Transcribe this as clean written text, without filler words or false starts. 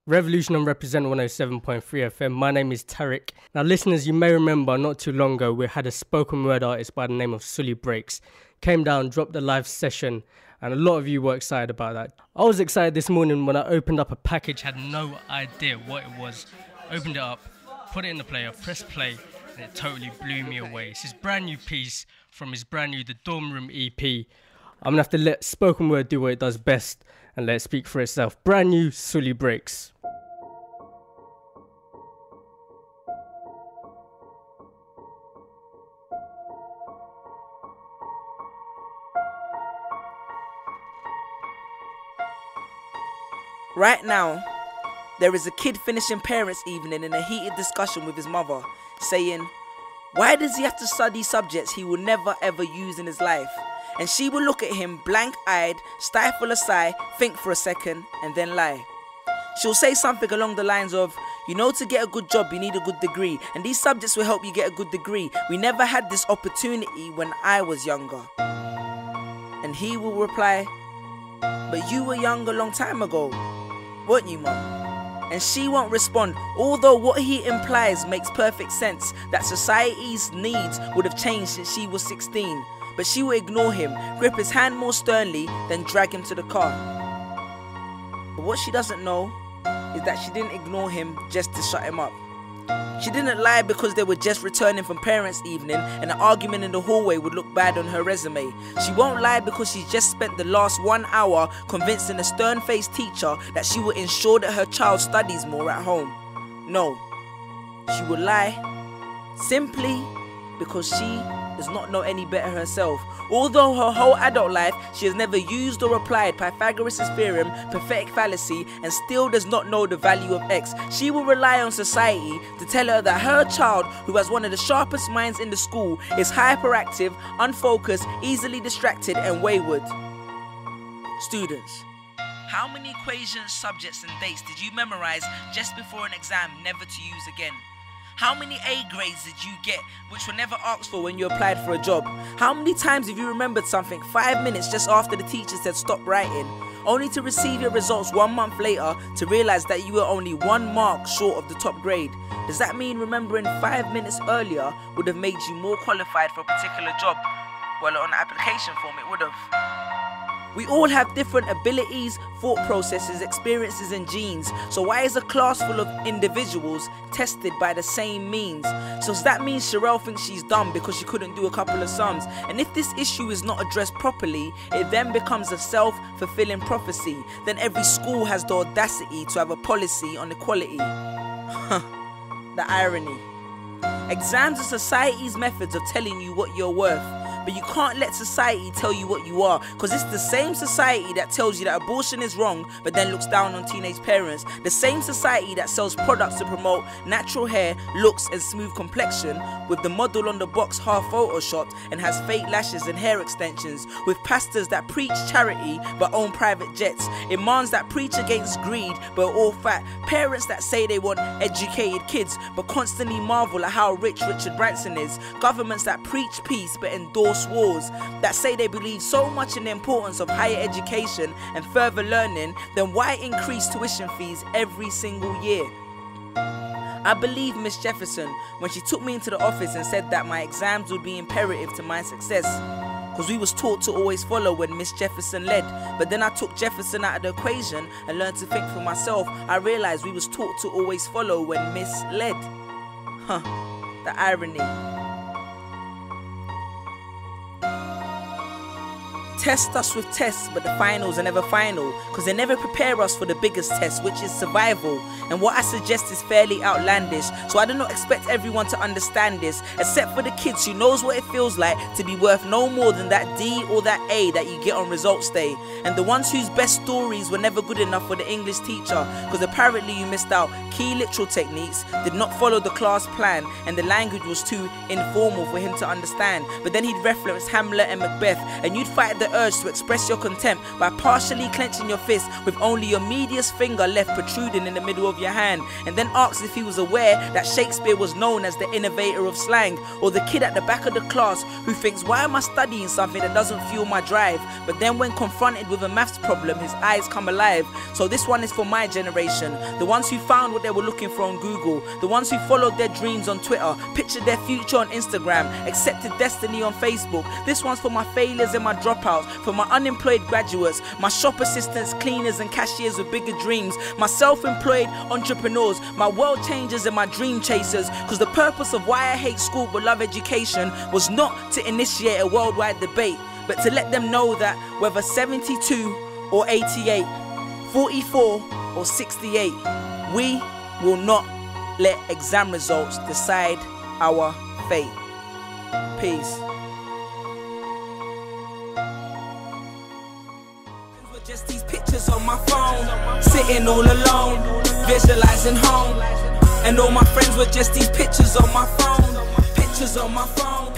Revolution and Represent 107.3 FM. My name is Tariq. Now, listeners, you may remember not too long ago we had a spoken word artist by the name of Sulibreezy. Came down, dropped a live session, and a lot of you were excited about that. I was excited this morning when I opened up a package, had no idea what it was. Opened it up, put it in the player, pressed play, and it totally blew me away. It's his brand new piece from his brand new The Dorm Room EP. I'm going to have to let spoken word do what it does best and let it speak for itself. Brand new Sulibreezy. Right now, there is a kid finishing parents' evening in a heated discussion with his mother, saying, why does he have to study subjects he will never ever use in his life? And she will look at him blank-eyed, stifle a sigh, think for a second, and then lie. She'll say something along the lines of, you know, to get a good job you need a good degree, and these subjects will help you get a good degree. We never had this opportunity when I was younger. And he will reply, but you were young a long time ago, weren't you, mum? And she won't respond, although what he implies makes perfect sense, that society's needs would have changed since she was 16. But she will ignore him, grip his hand more sternly, then drag him to the car. But what she doesn't know is that she didn't ignore him just to shut him up. She didn't lie because they were just returning from parents' evening and an argument in the hallway would look bad on her resume. She won't lie because she's just spent the last 1 hour convincing a stern-faced teacher that she will ensure that her child studies more at home. No, she will lie simply because she does not know any better herself. Although her whole adult life she has never used or applied Pythagoras' theorem, pathetic fallacy, and still does not know the value of x, she will rely on society to tell her that her child, who has one of the sharpest minds in the school, is hyperactive, unfocused, easily distracted, and wayward. Students, how many equations, subjects, and dates did you memorize just before an exam never to use again? How many A grades did you get which were never asked for when you applied for a job? How many times have you remembered something 5 minutes just after the teacher said stop writing, only to receive your results 1 month later to realize that you were only 1 mark short of the top grade? Does that mean remembering 5 minutes earlier would have made you more qualified for a particular job? Well, on the application form it would have. We all have different abilities, thought processes, experiences and genes. So why is a class full of individuals tested by the same means? So does that mean Sherelle thinks she's dumb because she couldn't do a couple of sums? And if this issue is not addressed properly, it then becomes a self-fulfilling prophecy. Then every school has the audacity to have a policy on equality. The irony. Exams are society's methods of telling you what you're worth. But you can't let society tell you what you are, because it's the same society that tells you that abortion is wrong but then looks down on teenage parents. The same society that sells products to promote natural hair, looks and smooth complexion, with the model on the box half photoshopped and has fake lashes and hair extensions, with pastors that preach charity but own private jets, imams that preach against greed but are all fat, parents that say they want educated kids but constantly marvel at how rich Richard Branson is, governments that preach peace but endorse wars, that say they believe so much in the importance of higher education and further learning, then why increase tuition fees every single year? I believe Miss Jefferson when she took me into the office and said that my exams would be imperative to my success, because we was taught to always follow when Miss Jefferson led. But then I took Jefferson out of the equation and learned to think for myself. I realized we was taught to always follow when Miss led. The irony. Test us with tests, but the finals are never final, because they never prepare us for the biggest test, which is survival. And what I suggest is fairly outlandish, so I do not expect everyone to understand this, except for the kids who knows what it feels like to be worth no more than that D or that A that you get on results day, and the ones whose best stories were never good enough for the English teacher, because apparently you missed out key literal techniques, did not follow the class plan, and the language was too informal for him to understand. But then he'd reference Hamlet and Macbeth, and you'd fight the urge to express your contempt by partially clenching your fist with only your medius finger left protruding in the middle of your hand, and then asks if he was aware that Shakespeare was known as the innovator of slang, or the kid at the back of the class who thinks, why am I studying something that doesn't fuel my drive? But then when confronted with a maths problem, his eyes come alive. So this one is for my generation, the ones who found what they were looking for on Google, the ones who followed their dreams on Twitter, pictured their future on Instagram, accepted destiny on Facebook. This one's for my failures and my dropouts, for my unemployed graduates, my shop assistants, cleaners and cashiers with bigger dreams, my self-employed entrepreneurs, my world changers and my dream chasers. Because the purpose of why I hate school but love education was not to initiate a worldwide debate, but to let them know that whether 72 or 88, 44 or 68, we will not let exam results decide our fate. Peace. Just these pictures on my phone, sitting all alone, visualizing home. And all my friends were just these pictures on my phone, pictures on my phone.